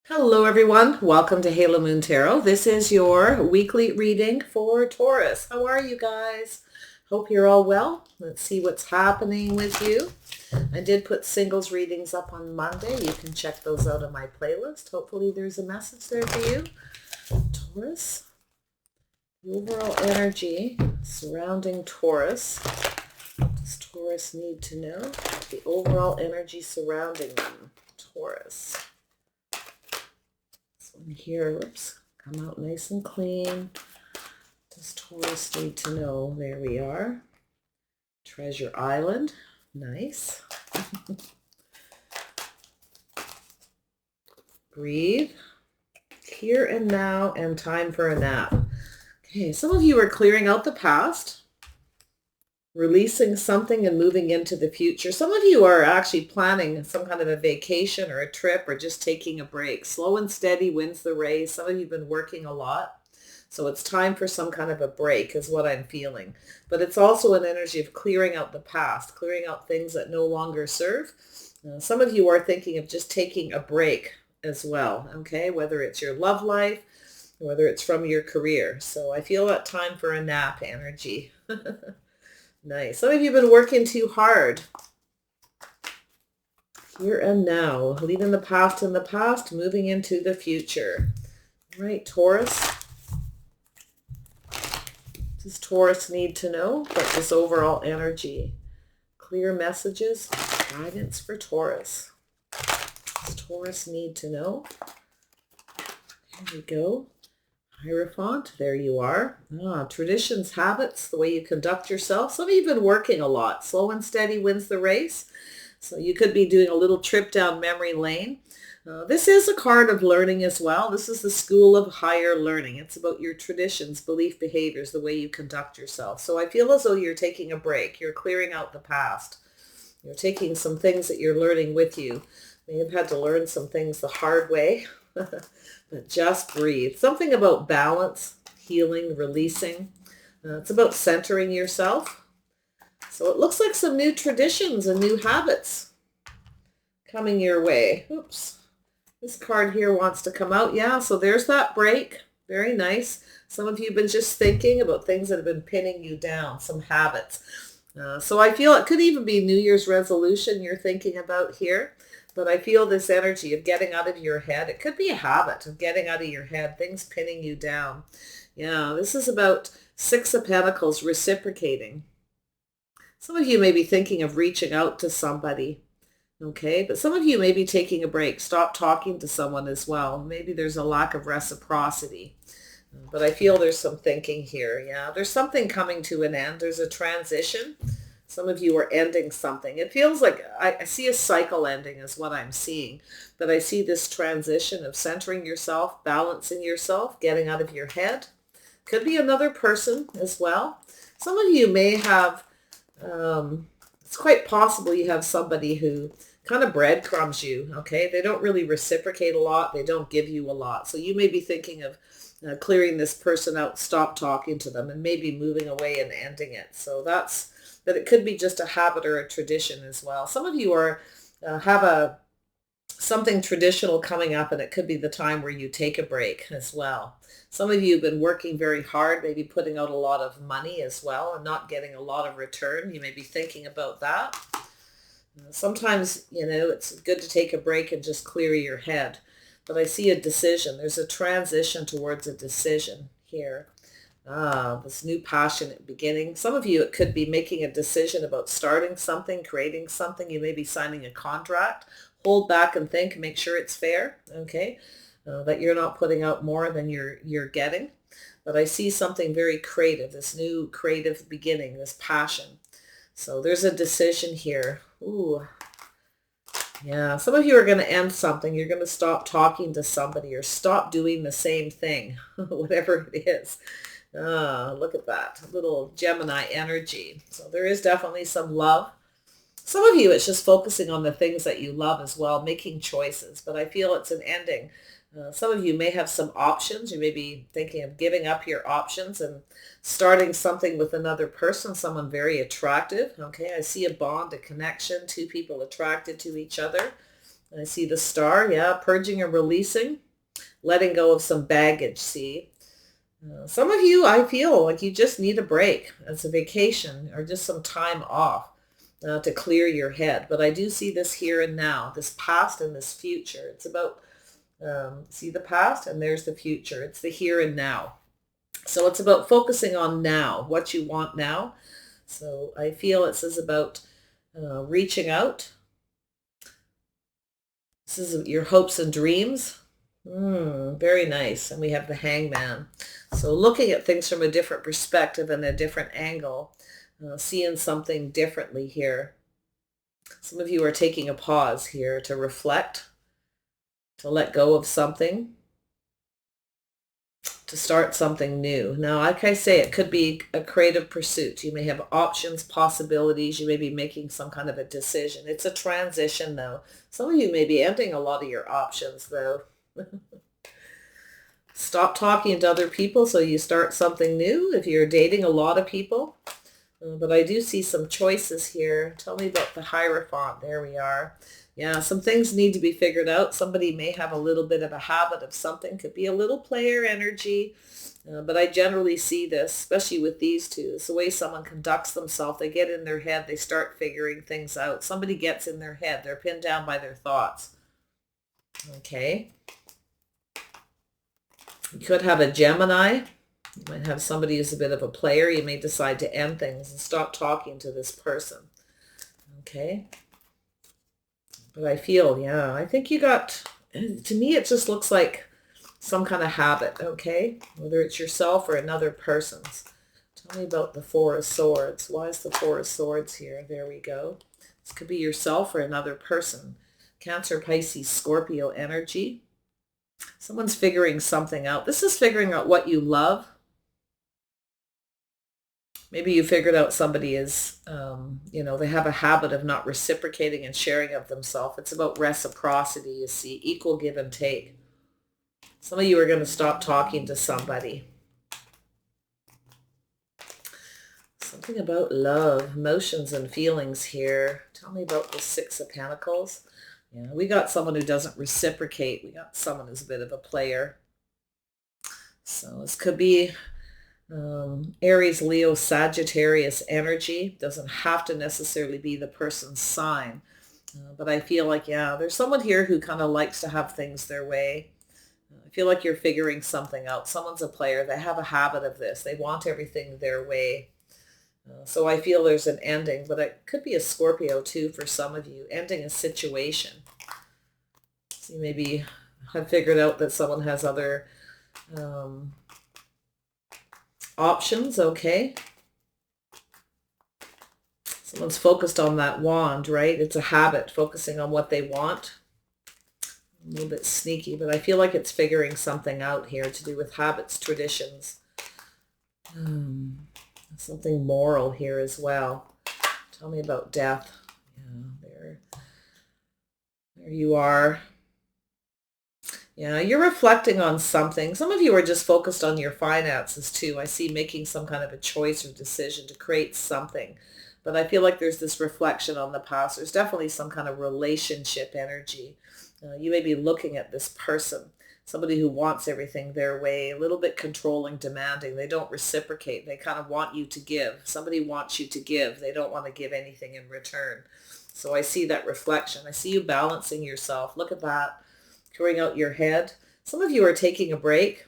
Hello everyone, welcome to Halo Moon Tarot. This is your weekly reading for Taurus. How are you guys? Hope you're all well. Let's see what's happening with you. I did put singles readings up on Monday. You can check those out on my playlist. Hopefully there's a message there for you. Taurus, the overall energy surrounding Taurus. What does Taurus need to know? The overall energy surrounding them. Taurus. Here, whoops, come out nice and clean. Does Taurus need to know? There we are. Treasure Island, nice. Breathe. Here and now, and time for a nap. Okay, some of you are clearing out the past, releasing something and moving into the future. Some of you are actually planning some kind of a vacation or a trip or just taking a break. Slow and steady wins the race. Some of you have been working a lot. So it's time for some kind of a break is what I'm feeling. But it's also an energy of clearing out the past, clearing out things that no longer serve. Some of you are thinking of just taking a break as well, okay? Whether it's your love life, whether it's from your career. So I feel that time for a nap energy. Nice. Some of you have been working too hard. Here and now, leaving the past in the past, moving into the future. All right, Taurus. Does Taurus need to know about this overall energy? Clear messages, guidance for Taurus. Does Taurus need to know? Here we go. Hierophant, there you are. Traditions, habits, the way you conduct yourself. Some of you have been working a lot. Slow and steady wins the race. So you could be doing a little trip down memory lane. This is a card of learning as well. This is the school of higher learning. It's about your traditions, belief, behaviors, the way you conduct yourself. So I feel as though you're taking a break. You're clearing out the past. You're taking some things that you're learning with you. You may have had to learn some things the hard way. But just breathe. Something about balance, healing, releasing. It's about centering yourself. So it looks like some new traditions and new habits coming your way. Oops. This card here wants to come out. Yeah, so there's that break. Very nice. Some of you have been just thinking about things that have been pinning you down, some habits. So I feel it could even be New Year's resolution you're thinking about here. But I feel this energy of getting out of your head. It could be a habit of getting out of your head, things pinning you down. Yeah, this is about Six of Pentacles reciprocating. Some of you may be thinking of reaching out to somebody, okay? But some of you may be taking a break. Stop talking to someone as well. Maybe there's a lack of reciprocity. But I feel there's some thinking here. Yeah, there's something coming to an end. There's a transition. Some of you are ending something. It feels like I see a cycle ending is what I'm seeing. But I see this transition of centering yourself, balancing yourself, getting out of your head. Could be another person as well. Some of you may have, it's quite possible you have somebody who kind of breadcrumbs you, okay? They don't really reciprocate a lot. They don't give you a lot. So you may be thinking of clearing this person out, stop talking to them, and maybe moving away and ending it. So that's... But it could be just a habit or a tradition as well. Some of you are have something traditional coming up, and it could be the time where you take a break as well. Some of you have been working very hard, maybe putting out a lot of money as well and not getting a lot of return. You may be thinking about that. Sometimes, it's good to take a break and just clear your head. But I see a decision. There's a transition towards a decision here. This new passionate beginning. Some of you, it could be making a decision about starting something, creating something. You may be signing a contract. Hold back and think, make sure it's fair, okay? That you're not putting out more than you're getting. But I see something very creative, this new creative beginning, this passion. So there's a decision here. Ooh. Yeah, some of you are going to end something. You're going to stop talking to somebody or stop doing the same thing, whatever it is. Look at that, little Gemini energy. So there is definitely some love. Some of you, it's just focusing on the things that you love as well, making choices. But I feel it's an ending. Some of you may have some options. You may be thinking of giving up your options and starting something with another person, someone very attractive. Okay, I see a bond, a connection, two people attracted to each other. I see the star, yeah, purging and releasing, letting go of some baggage, see. Some of you, I feel like you just need a break. It's a vacation or just some time off to clear your head. But I do see this here and now, this past and this future. It's about, see the past and there's the future. It's the here and now. So it's about focusing on now, what you want now. So I feel it says about reaching out. This is your hopes and dreams. Very nice. And we have the hangman. So looking at things from a different perspective and a different angle, seeing something differently here. Some of you are taking a pause here to reflect, to let go of something, to start something new. Now, like I say, it could be a creative pursuit. You may have options, possibilities. You may be making some kind of a decision. It's a transition, though. Some of you may be ending a lot of your options, though. Stop talking to other people so you start something new if you're dating a lot of people. But I do see some choices here. Tell me about the Hierophant. There we are. Yeah, some things need to be figured out. Somebody may have a little bit of a habit of something. Could be a little player energy. But I generally see this, especially with these two. It's the way someone conducts themselves. They get in their head. They start figuring things out. Somebody gets in their head. They're pinned down by their thoughts. Okay. You could have a Gemini. You might have somebody who's a bit of a player. You may decide to end things and stop talking to this person. Okay. But I feel, yeah, I think you got, to me, it just looks like some kind of habit, okay? Whether it's yourself or another person's. Tell me about the Four of Swords. Why is the Four of Swords here? There we go. This could be yourself or another person. Cancer, Pisces, Scorpio energy. Someone's figuring something out. This is figuring out what you love. Maybe you figured out somebody is, they have a habit of not reciprocating and sharing of themselves. It's about reciprocity, you see, equal give and take. Some of you are going to stop talking to somebody. Something about love, emotions and feelings here. Tell me about the Six of Pentacles. Yeah, we got someone who doesn't reciprocate. We got someone who's a bit of a player. So this could be Aries, Leo, Sagittarius energy. Doesn't have to necessarily be the person's sign. But I feel like, yeah, there's someone here who kind of likes to have things their way. I feel like you're figuring something out. Someone's a player. They have a habit of this. They want everything their way. So I feel there's an ending, but it could be a Scorpio too for some of you, ending a situation. So you maybe have figured out that someone has other options, okay? Someone's focused on that wand, right? It's a habit, focusing on what they want. A little bit sneaky, but I feel like it's figuring something out here to do with habits, traditions. Something moral here as well. Tell me about death. Yeah, there you are. Yeah, you're reflecting on something. Some of you are just focused on your finances too. I see making some kind of a choice or decision to create something. But I feel like there's this reflection on the past. There's definitely some kind of relationship energy. You may be looking at this person, somebody who wants everything their way, a little bit controlling, demanding. They don't reciprocate. They kind of want you to give. Somebody wants you to give. They don't want to give anything in return. So I see that reflection. I see you balancing yourself. Look at that. Clearing out your head. Some of you are taking a break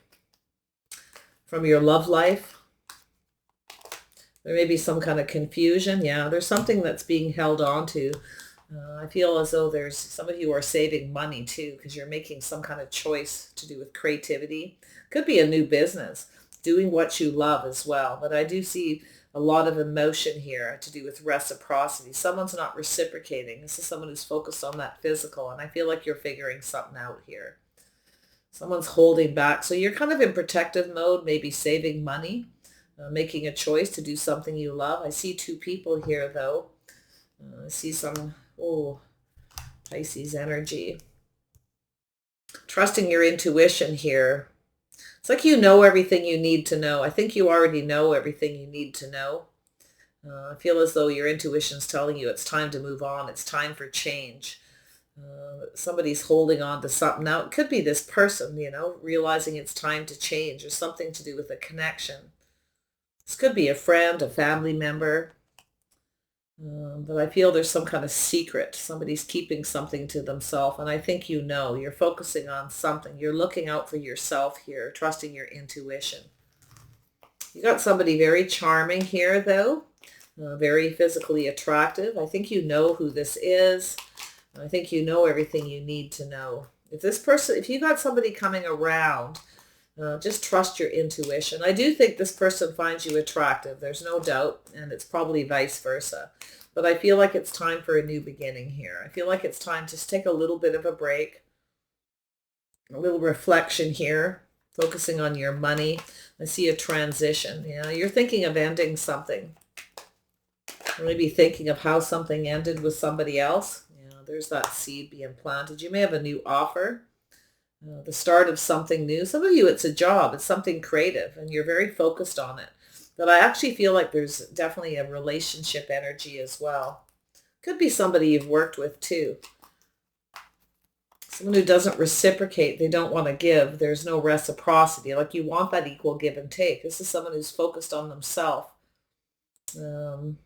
from your love life. There may be some kind of confusion. Yeah, there's something that's being held on to. I feel as though there's some of you are saving money too because you're making some kind of choice to do with creativity. Could be a new business, doing what you love as well. But I do see a lot of emotion here to do with reciprocity. Someone's not reciprocating. This is someone who's focused on that physical, and I feel like you're figuring something out here. Someone's holding back. So you're kind of in protective mode, maybe saving money, making a choice to do something you love. I see two people here, though. I see some, Pisces energy. Trusting your intuition here. It's like you know everything you need to know. I think you already know everything you need to know. I feel as though your intuition's telling you it's time to move on. It's time for change. Somebody's holding on to something. Now, it could be this person, realizing it's time to change, or something to do with a connection. This could be a friend, a family member. But I feel there's some kind of secret. Somebody's keeping something to themselves, and I think you're focusing on something. You're looking out for yourself here, trusting your intuition. You got somebody very charming here, though, very physically attractive. I think you know who this is. I think you know everything you need to know. If you got somebody coming around, just trust your intuition. I do think this person finds you attractive. There's no doubt, and it's probably vice versa. But I feel like it's time for a new beginning here. I feel like it's time to take a little bit of a break, a little reflection here, focusing on your money. I see a transition. You're thinking of ending something. Or maybe thinking of how something ended with somebody else. There's that seed being planted. You may have a new offer. The start of something new. Some of you, it's a job. It's something creative, and you're very focused on it. But I actually feel like there's definitely a relationship energy as well. Could be somebody you've worked with too. Someone who doesn't reciprocate. They don't want to give. There's no reciprocity. Like, you want that equal give and take. This is someone who's focused on themselves. Definitely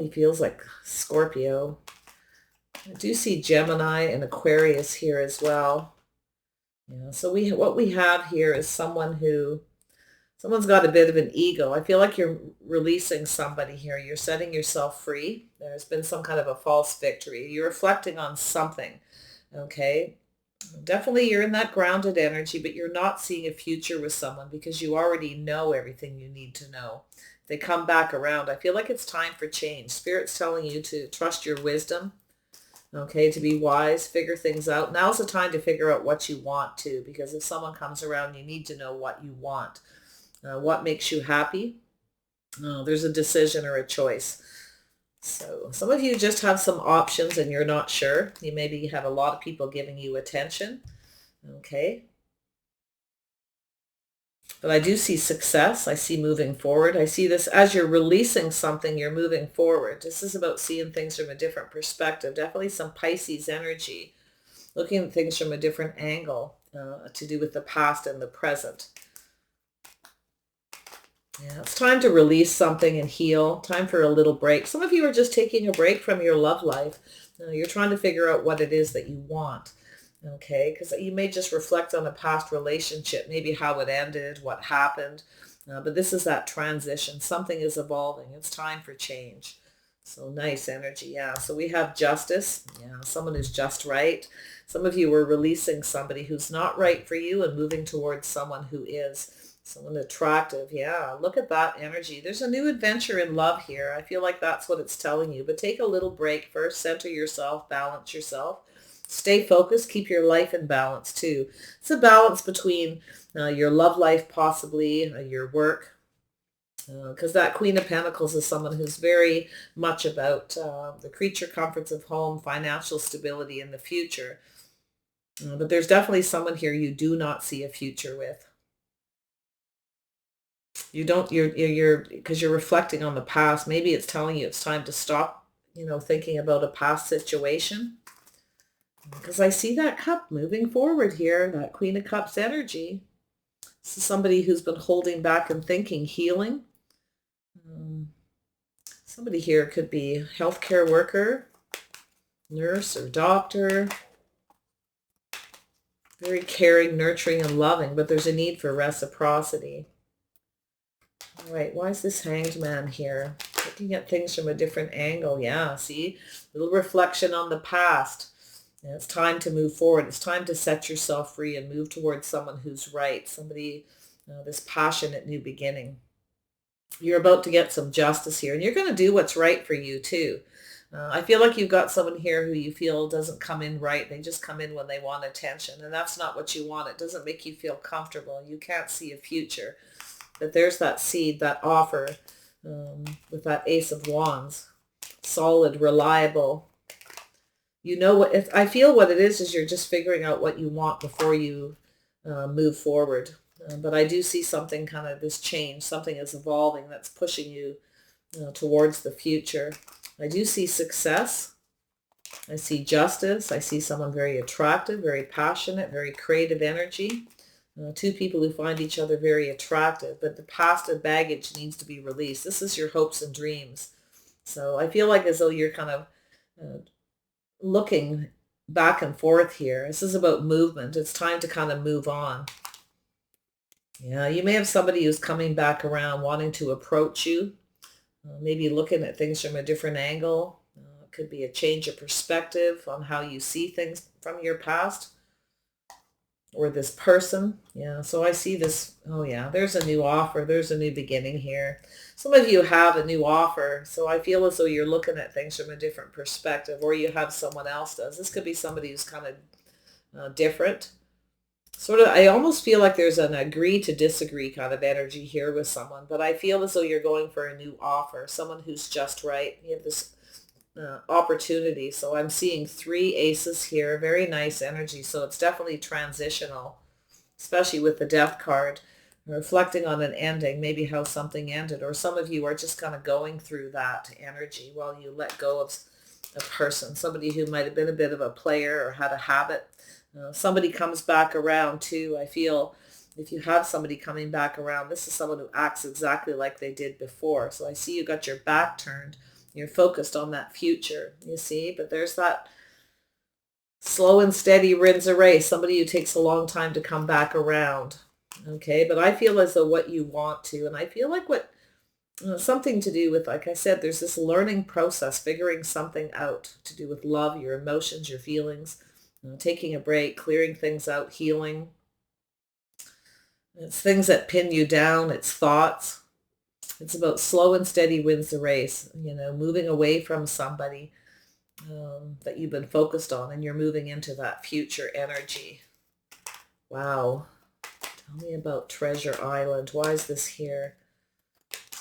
feels like Scorpio. I do see Gemini and Aquarius here as well. So what we have here is someone's got a bit of an ego. I feel like you're releasing somebody here. You're setting yourself free. There's been some kind of a false victory. You're reflecting on something, okay? Definitely you're in that grounded energy, but you're not seeing a future with someone because you already know everything you need to know. If they come back around, I feel like it's time for change. Spirit's telling you to trust your wisdom. Okay, to be wise, figure things out. Now's the time to figure out what you want to, because if someone comes around, you need to know what you want. What makes you happy? There's a decision or a choice. So some of you just have some options and you're not sure. You maybe have a lot of people giving you attention. Okay. But I do see success. I see moving forward. I see this as you're releasing something, you're moving forward. This is about seeing things from a different perspective. Definitely some Pisces energy, looking at things from a different angle, to do with the past and the present. Yeah, it's time to release something and heal. Time for a little break. Some of you are just taking a break from your love life. You're trying to figure out what it is that you want. Okay, because you may just reflect on a past relationship, maybe how it ended, what happened. But this is that transition. Something is evolving. It's time for change. So nice energy. Yeah. So we have justice. Yeah. Someone who's just right. Some of you were releasing somebody who's not right for you and moving towards someone who is. Someone attractive. Yeah. Look at that energy. There's a new adventure in love here. I feel like that's what it's telling you. But take a little break first. Center yourself. Balance yourself. Stay focused. Keep your life in balance too. It's a balance between your love life, possibly your work, because that Queen of Pentacles is someone who's very much about the creature comforts of home, financial stability in the future. But there's definitely someone here you do not see a future with. You don't. You're because you're reflecting on the past. Maybe it's telling you it's time to stop. Thinking about a past situation. Because I see that cup moving forward here, that Queen of Cups energy. This is somebody who's been holding back and thinking, healing. Somebody here could be a healthcare worker, nurse or doctor. Very caring, nurturing, and loving, but there's a need for reciprocity. All right, why is this Hanged Man here? Looking at things from a different angle. Yeah, see? A little reflection on the past. And it's time to move forward. It's time to set yourself free and move towards someone who's right. Somebody, this passionate new beginning. You're about to get some justice here, and you're going to do what's right for you too. I feel like you've got someone here who you feel doesn't come in right. They just come in when they want attention, and that's not what you want. It doesn't make you feel comfortable. You can't see a future. But there's that seed, that offer, with that Ace of Wands. Solid, reliable. I feel what it is you're just figuring out what you want before you move forward. But I do see something, kind of this change. Something is evolving that's pushing you towards the future. I do see success. I see justice. I see someone very attractive, very passionate, very creative energy. Two people who find each other very attractive, but the past and baggage needs to be released. This is your hopes and dreams. So I feel like as though you're kind of uh, looking back and forth here. This is about movement. It's time to kind of move on. Yeah, you may have somebody who's coming back around wanting to approach you, maybe looking at things from a different angle. It could be a change of perspective on how you see things from your past or this person. Yeah, so I see this. Oh, yeah, there's a new offer. There's a new beginning here. Some of you have a new offer, so I feel as though you're looking at things from a different perspective, or you have someone else does. This could be somebody who's kind of different. Sort of, I almost feel like there's an agree to disagree kind of energy here with someone, but I feel as though you're going for a new offer, someone who's just right. You have this opportunity. So I'm seeing three aces here, very nice energy. So it's definitely transitional, especially with the death card, reflecting on an ending, maybe how something ended, or some of you are just kind of going through that energy while you let go of a person, somebody who might have been a bit of a player or had a habit. Somebody comes back around too. I feel if you have somebody coming back around, this is someone who acts exactly like they did before. So I see you got your back turned. You're focused on that future, you see, but there's that slow and steady wins a race, somebody who takes a long time to come back around. Okay, but I feel as though what you want to, and I feel like what something to do with, like I said, there's this learning process, figuring something out to do with love, your emotions, your feelings, taking a break, clearing things out, healing. It's things that pin you down, it's thoughts. It's about slow and steady wins the race, moving away from somebody that you've been focused on, and you're moving into that future energy. Wow. Tell me about Treasure Island. Why is this here?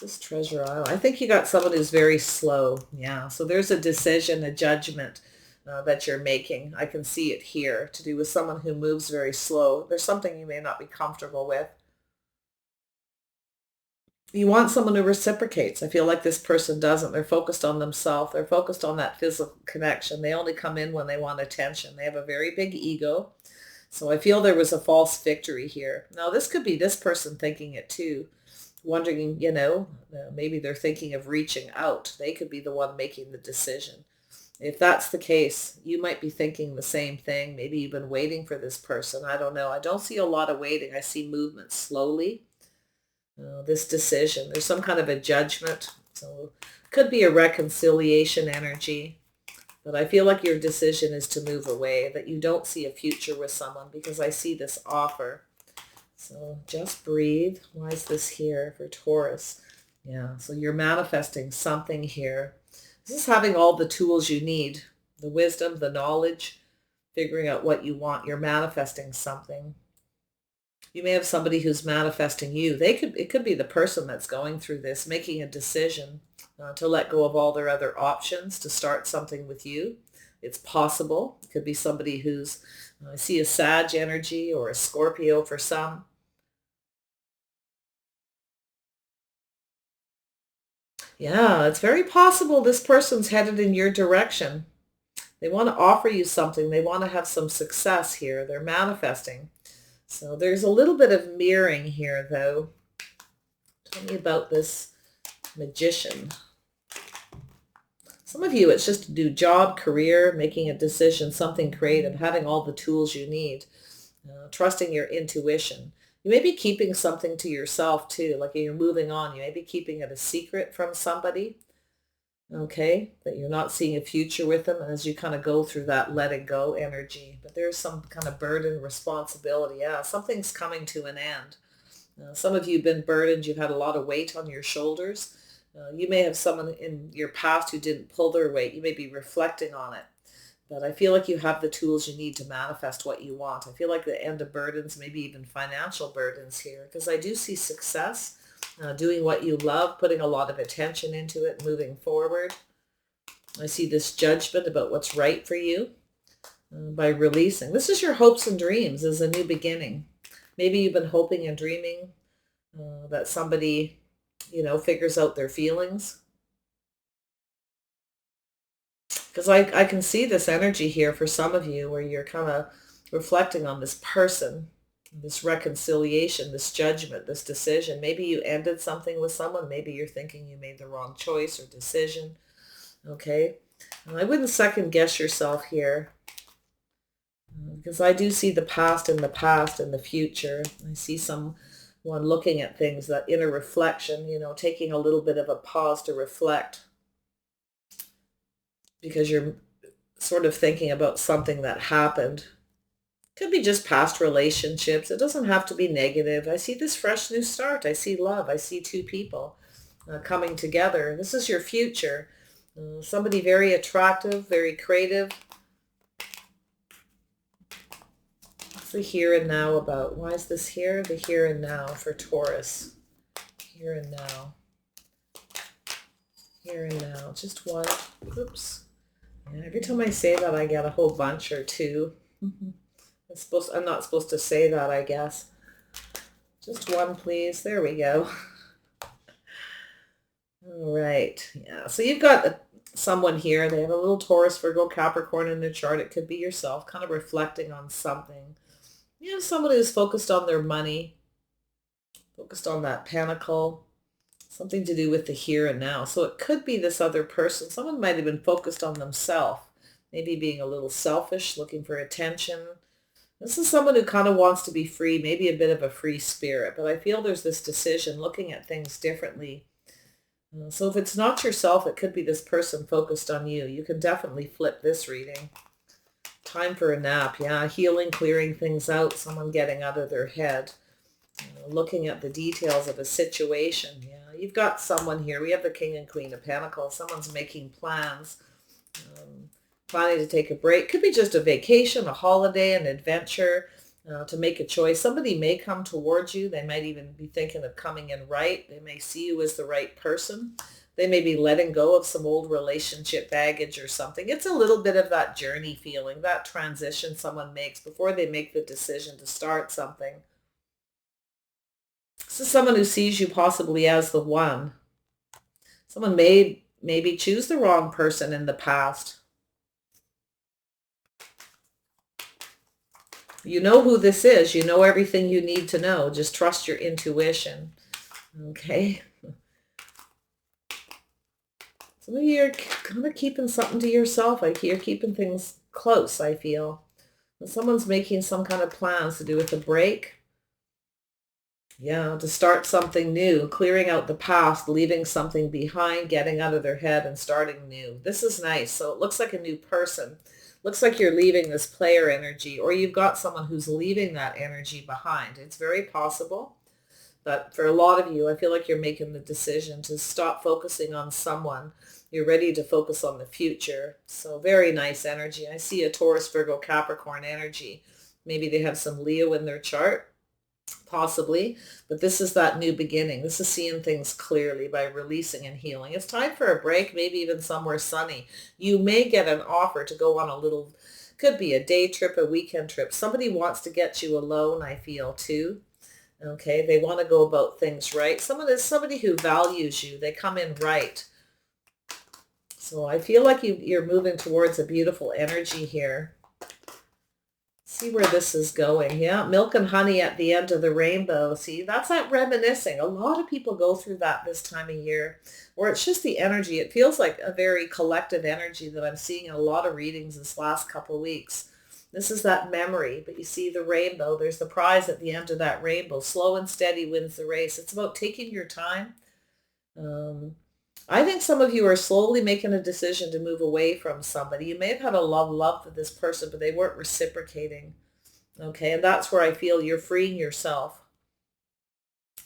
This Treasure Island. I think you got someone who's very slow. Yeah. So there's a decision, a judgment that you're making. I can see it here to do with someone who moves very slow. There's something you may not be comfortable with. You want someone who reciprocates. I feel like this person doesn't. They're focused on themselves. They're focused on that physical connection. They only come in when they want attention. They have a very big ego. So I feel there was a false victory here. Now, this could be this person thinking it too, wondering, maybe they're thinking of reaching out. They could be the one making the decision. If that's the case, you might be thinking the same thing. Maybe you've been waiting for this person. I don't know. I don't see a lot of waiting. I see movement slowly. This decision, there's some kind of a judgment. So it could be a reconciliation energy. But I feel like your decision is to move away, that you don't see a future with someone because I see this offer. So just breathe. Why is this here for Taurus? Yeah, so you're manifesting something here. This is having all the tools you need, the wisdom, the knowledge, figuring out what you want. You're manifesting something. You may have somebody who's manifesting you. It could be the person that's going through this, making a decision to let go of all their other options to start something with you. It's possible. It could be somebody who's, I see a Sag energy or a Scorpio for some. Yeah, it's very possible this person's headed in your direction. They want to offer you something. They want to have some success here. They're manifesting. So there's a little bit of mirroring here, though. Tell me about this Magician. Some of you, it's just to do job, career, making a decision, something creative, having all the tools you need, trusting your intuition. You may be keeping something to yourself, too, like you're moving on. You may be keeping it a secret from somebody, okay, that you're not seeing a future with them as you kind of go through that letting go energy. But there's some kind of burden, responsibility. Yeah, something's coming to an end. Some of you have been burdened. You've had a lot of weight on your shoulders. You may have someone in your past who didn't pull their weight. You may be reflecting on it. But I feel like you have the tools you need to manifest what you want. I feel like the end of burdens, maybe even financial burdens here, because I do see success, doing what you love, putting a lot of attention into it, moving forward. I see this judgment about what's right for you by releasing. This is your hopes and dreams as a new beginning. Maybe you've been hoping and dreaming that somebody, figures out their feelings. Because I can see this energy here for some of you where you're kind of reflecting on this person, this reconciliation, this judgment, this decision. Maybe you ended something with someone. Maybe you're thinking you made the wrong choice or decision. Okay. And I wouldn't second guess yourself here, because I do see the past and the future. I see someone looking at things, that inner reflection, taking a little bit of a pause to reflect, because you're sort of thinking about something that happened. Could be just past relationships. It doesn't have to be negative. I see this fresh new start. I see love. I see two people coming together. This is your future. Somebody very attractive, very creative. What's the here and now about? Why is this here? The here and now for Taurus. Here and now. Here and now. Just one. Oops. Yeah, every time I say that, I get a whole bunch or two. I'm not supposed to say that, I guess. Just one, please. There we go. All right. Yeah. So you've got someone here. They have a little Taurus, Virgo, Capricorn in their chart. It could be yourself, kind of reflecting on something. Someone who's focused on their money, focused on that pentacle, something to do with the here and now. So it could be this other person. Someone might have been focused on themselves, maybe being a little selfish, looking for attention. This is someone who kind of wants to be free, maybe a bit of a free spirit, but I feel there's this decision, looking at things differently. So if it's not yourself, it could be this person focused on you. You can definitely flip this reading. Time for a nap, yeah. Healing, clearing things out, someone getting out of their head. Looking at the details of a situation, yeah. You've got someone here. We have the King and Queen of Pentacles. Someone's making plans. Planning to take a break. Could be just a vacation, a holiday, an adventure, to make a choice. Somebody may come towards you. They might even be thinking of coming in right. They may see you as the right person. They may be letting go of some old relationship baggage or something. It's a little bit of that journey feeling, that transition someone makes before they make the decision to start something. This is someone who sees you possibly as the one. Someone may maybe choose the wrong person in the past. You know who this is. You know everything you need to know. Just trust your intuition. Okay. Some of you are kind of keeping something to yourself. You're keeping things close, I feel. And someone's making some kind of plans to do with a break. Yeah, to start something new, clearing out the past, leaving something behind, getting out of their head and starting new. This is nice. So it looks like a new person. Looks like you're leaving this player energy, or you've got someone who's leaving that energy behind. It's very possible. But for a lot of you, I feel like you're making the decision to stop focusing on someone. You're ready to focus on the future. So very nice energy. I see a Taurus, Virgo, Capricorn energy. Maybe they have some Leo in their chart. Possibly, but this is that new beginning. This is seeing things clearly by releasing and healing. It's time for a break, maybe even somewhere sunny. You may get an offer to go on a little, could be a day trip, a weekend trip. Somebody wants to get you alone, I feel, too. Okay, they want to go about things right. Someone is somebody who values you. They come in right. So I feel like you're moving towards a beautiful energy here. See where this is going. Yeah, milk and honey at the end of the rainbow. See, that's that reminiscing. A lot of people go through that this time of year, or it's just the energy. It feels like a very collective energy that I'm seeing in a lot of readings this last couple of weeks. This is that memory, but you see the rainbow. There's the prize at the end of that rainbow. Slow and steady wins the race. It's about taking your time. I think some of you are slowly making a decision to move away from somebody. You may have had a love for this person, but they weren't reciprocating. Okay, and that's where I feel you're freeing yourself.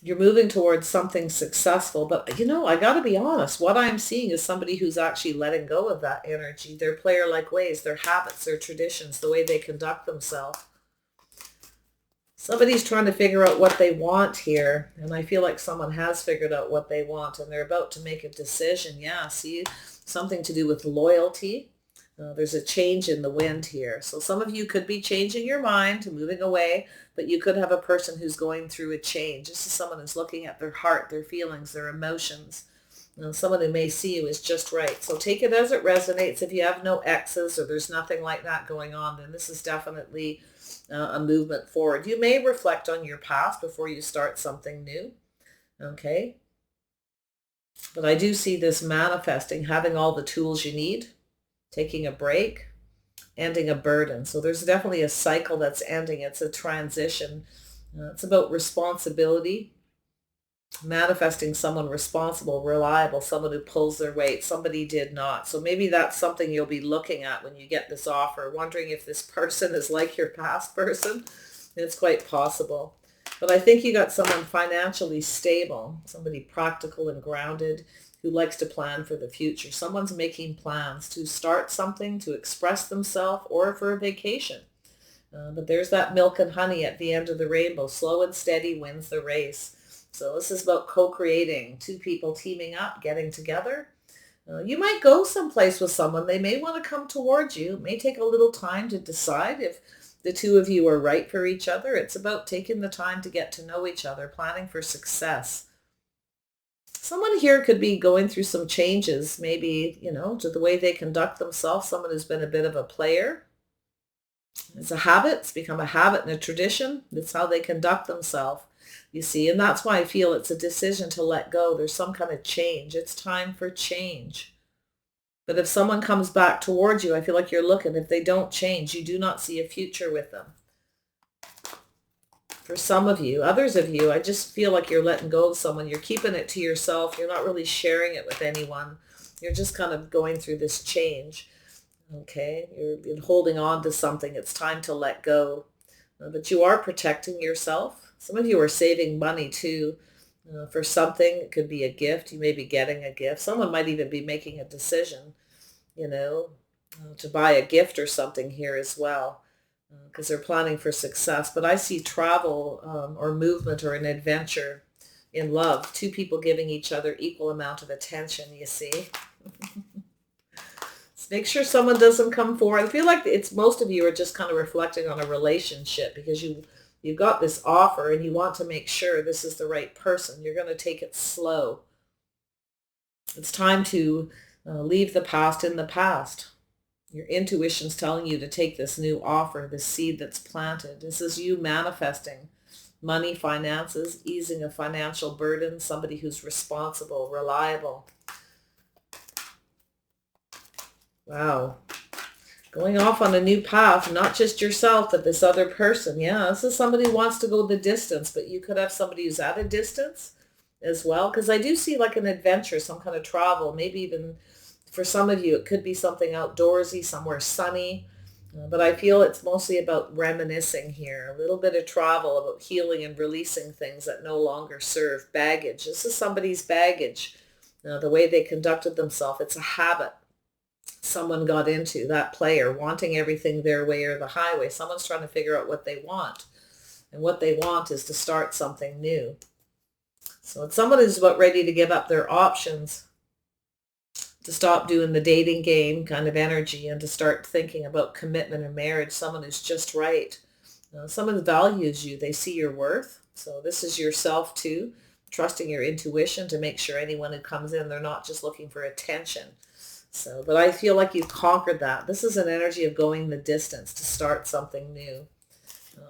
You're moving towards something successful, but I got to be honest. What I'm seeing is somebody who's actually letting go of that energy, their player-like ways, their habits, their traditions, the way they conduct themselves. Somebody's trying to figure out what they want here, and I feel like someone has figured out what they want, and they're about to make a decision. Yeah, see, something to do with loyalty. There's a change in the wind here. So some of you could be changing your mind, moving away, but you could have a person who's going through a change. This is someone who's looking at their heart, their feelings, their emotions. Someone who may see you is just right. So take it as it resonates. If you have no exes or there's nothing like that going on, then this is definitely a movement forward. You may reflect on your past before you start something new. Okay. But I do see this manifesting, having all the tools you need, taking a break, ending a burden. So there's definitely a cycle that's ending. It's a transition. It's about responsibility, manifesting someone responsible, reliable, someone who pulls their weight. Somebody did not. So maybe that's something you'll be looking at when you get this offer, wondering if this person is like your past person. It's quite possible. But I think you got someone financially stable, somebody practical and grounded who likes to plan for the future. Someone's making plans to start something, to express themselves, or for a vacation. But there's that milk and honey at the end of the rainbow. Slow and steady wins the race. So this is about co-creating, two people teaming up, getting together. You might go someplace with someone. They may want to come towards you. It may take a little time to decide if the two of you are right for each other. It's about taking the time to get to know each other, planning for success. Someone here could be going through some changes, maybe, to the way they conduct themselves. Someone who's been a bit of a player. It's a habit. It's become a habit and a tradition. It's how they conduct themselves, you see. And that's why I feel it's a decision to let go. There's some kind of change. It's time for change. But if someone comes back towards you, I feel like you're looking. If they don't change, you do not see a future with them. For some of you, others of you, I just feel like you're letting go of someone. You're keeping it to yourself. You're not really sharing it with anyone. You're just kind of going through this change. Okay, you're holding on to something. It's time to let go. But you are protecting yourself. Some of you are saving money too for something. It could be a gift. You may be getting a gift. Someone might even be making a decision, to buy a gift or something here as well, because they're planning for success. But I see travel or movement or an adventure in love. Two people giving each other equal amount of attention, you see. Make sure someone doesn't come forward. I feel like it's most of you are just kind of reflecting on a relationship because you've got this offer and you want to make sure this is the right person. You're going to take it slow. It's time to leave the past in the past. Your intuition's telling you to take this new offer, this seed that's planted. This is you manifesting money, finances, easing a financial burden, somebody who's responsible, reliable. Wow. Going off on a new path, not just yourself, but this other person. Yeah, this is somebody who wants to go the distance, but you could have somebody who's at a distance as well. Because I do see like an adventure, some kind of travel, maybe even for some of you, it could be something outdoorsy, somewhere sunny. But I feel it's mostly about reminiscing here, a little bit of travel, about healing and releasing things that no longer serve. Baggage. This is somebody's baggage. The way they conducted themselves, it's a habit someone got into, that player, wanting everything their way or the highway. Someone's trying to figure out what they want. And what they want is to start something new. So it's someone who's about ready to give up their options, to stop doing the dating game kind of energy and to start thinking about commitment and marriage. Someone who's just right. Someone values you. They see your worth. So this is yourself too, trusting your intuition to make sure anyone who comes in, they're not just looking for attention. So, but I feel like you've conquered that. This is an energy of going the distance to start something new.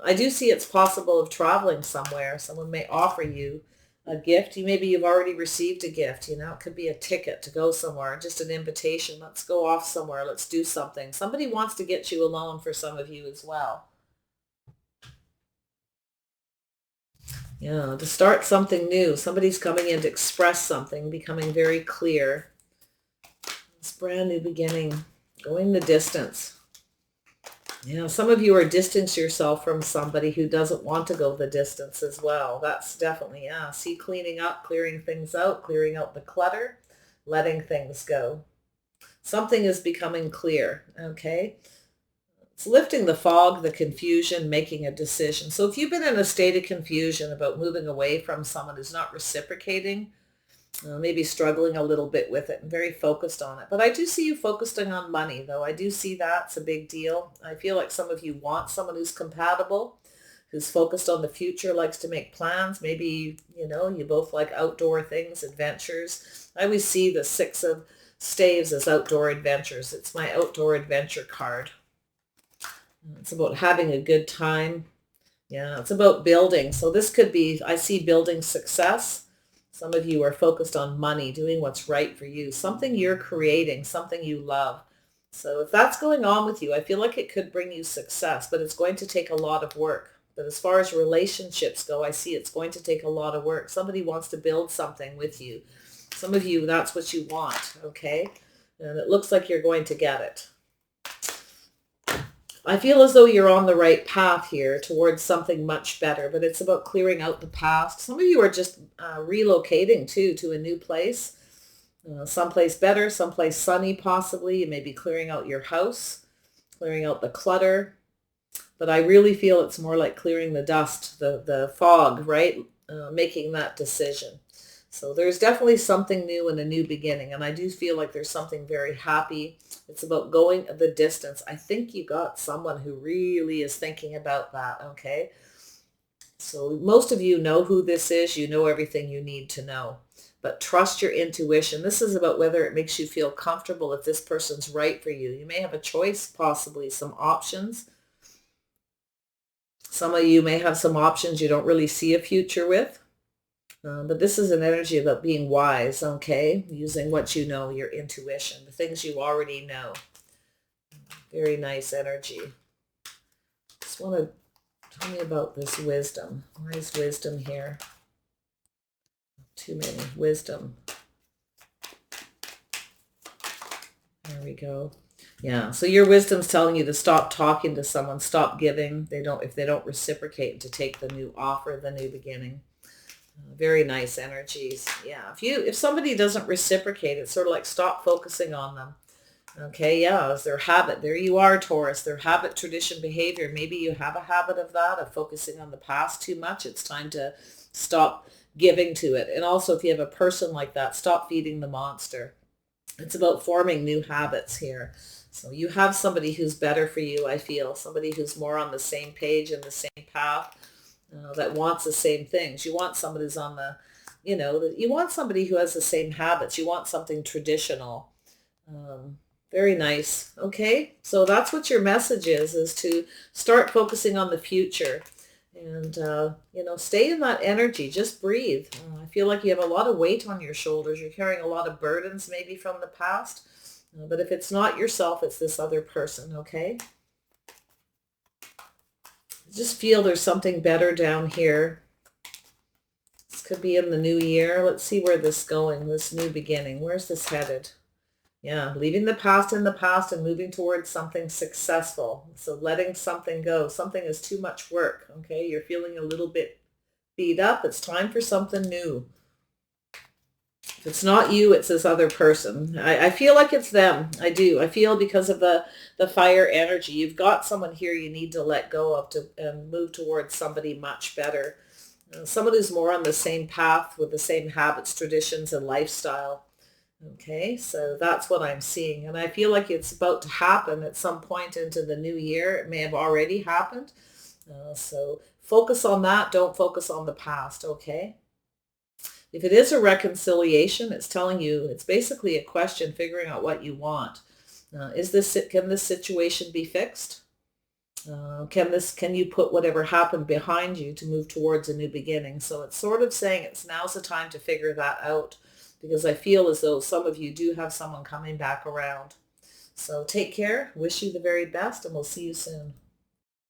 I do see it's possible of traveling somewhere. Someone may offer you a gift. Maybe you've already received a gift. It could be a ticket to go somewhere, just an invitation. Let's go off somewhere. Let's do something. Somebody wants to get you alone for some of you as well. Yeah, to start something new. Somebody's coming in to express something, becoming very clear. It's brand new beginning, going the distance. Yeah, some of you are distancing yourself from somebody who doesn't want to go the distance as well. That's definitely, yeah. See, cleaning up, clearing things out, clearing out the clutter, letting things go. Something is becoming clear, okay? It's lifting the fog, the confusion, making a decision. So if you've been in a state of confusion about moving away from someone who's not reciprocating, maybe struggling a little bit with it and very focused on it. But I do see you focusing on money, though. I do see that's a big deal. I feel like some of you want someone who's compatible, who's focused on the future, likes to make plans. Maybe, you know, you both like outdoor things, adventures. I always see the Six of Staves as outdoor adventures. It's my outdoor adventure card. It's about having a good time. Yeah, it's about building. So this could be, I see building success. Some of you are focused on money, doing what's right for you, something you're creating, something you love. So if that's going on with you, I feel like it could bring you success, but it's going to take a lot of work. But as far as relationships go, I see it's going to take a lot of work. Somebody wants to build something with you. Some of you, that's what you want, okay? And it looks like you're going to get it. I feel as though you're on the right path here towards something much better, but it's about clearing out the past. Some of you are just relocating too to a new place, someplace better, someplace sunny possibly. You may be clearing out your house, clearing out the clutter, but I really feel it's more like clearing the dust, the fog, right? Making that decision. So there's definitely something new and a new beginning. And I do feel like there's something very happy. It's about going the distance. I think you got someone who really is thinking about that, okay? So most of you know who this is. You know everything you need to know. But trust your intuition. This is about whether it makes you feel comfortable if this person's right for you. You may have a choice, possibly some options. Some of you may have some options you don't really see a future with. But this is an energy about being wise, okay? Using what you know, your intuition, the things you already know. Very nice energy. Just want to tell me about this wisdom. Why is wisdom here? Too many. Wisdom. There we go. Yeah, so your wisdom's telling you to stop talking to someone, stop giving. If they don't reciprocate, to take the new offer, the new beginning. Very nice energies. Yeah, if somebody doesn't reciprocate, it's sort of like stop focusing on them. Okay, yeah, it's their habit. There you are, Taurus. Their habit, tradition, behavior. Maybe you have a habit of that, of focusing on the past too much. It's time to stop giving to it. And also, if you have a person like that, stop feeding the monster. It's about forming new habits here. So you have somebody who's better for you, I feel. Somebody who's more on the same page and the same path. That wants the same things. You want somebody who's on the, you want somebody who has the same habits. You want something traditional. Very nice. Okay, so that's what your message is to start focusing on the future and, stay in that energy. Just breathe. I feel like you have a lot of weight on your shoulders. You're carrying a lot of burdens maybe from the past. But if it's not yourself, it's this other person, okay? Just feel there's something better down here. This could be in the new year. Let's see where this is going, this new beginning. Where's this headed? Yeah, leaving the past in the past and moving towards something successful. So letting something go. Something is too much work, okay? You're feeling a little bit beat up. It's time for something new. If it's not you, it's this other person. I feel like it's them. I do. I feel because of the fire energy. You've got someone here you need to let go of and move towards somebody much better. Someone who's more on the same path with the same habits, traditions, and lifestyle. Okay, so that's what I'm seeing. And I feel like it's about to happen at some point into the new year. It may have already happened. So focus on that. Don't focus on the past, okay? If it is a reconciliation, it's telling you, it's basically a question figuring out what you want. Can this situation be fixed? Can you put whatever happened behind you to move towards a new beginning? So it's sort of saying now's the time to figure that out, because I feel as though some of you do have someone coming back around. So take care. Wish you the very best, and we'll see you soon.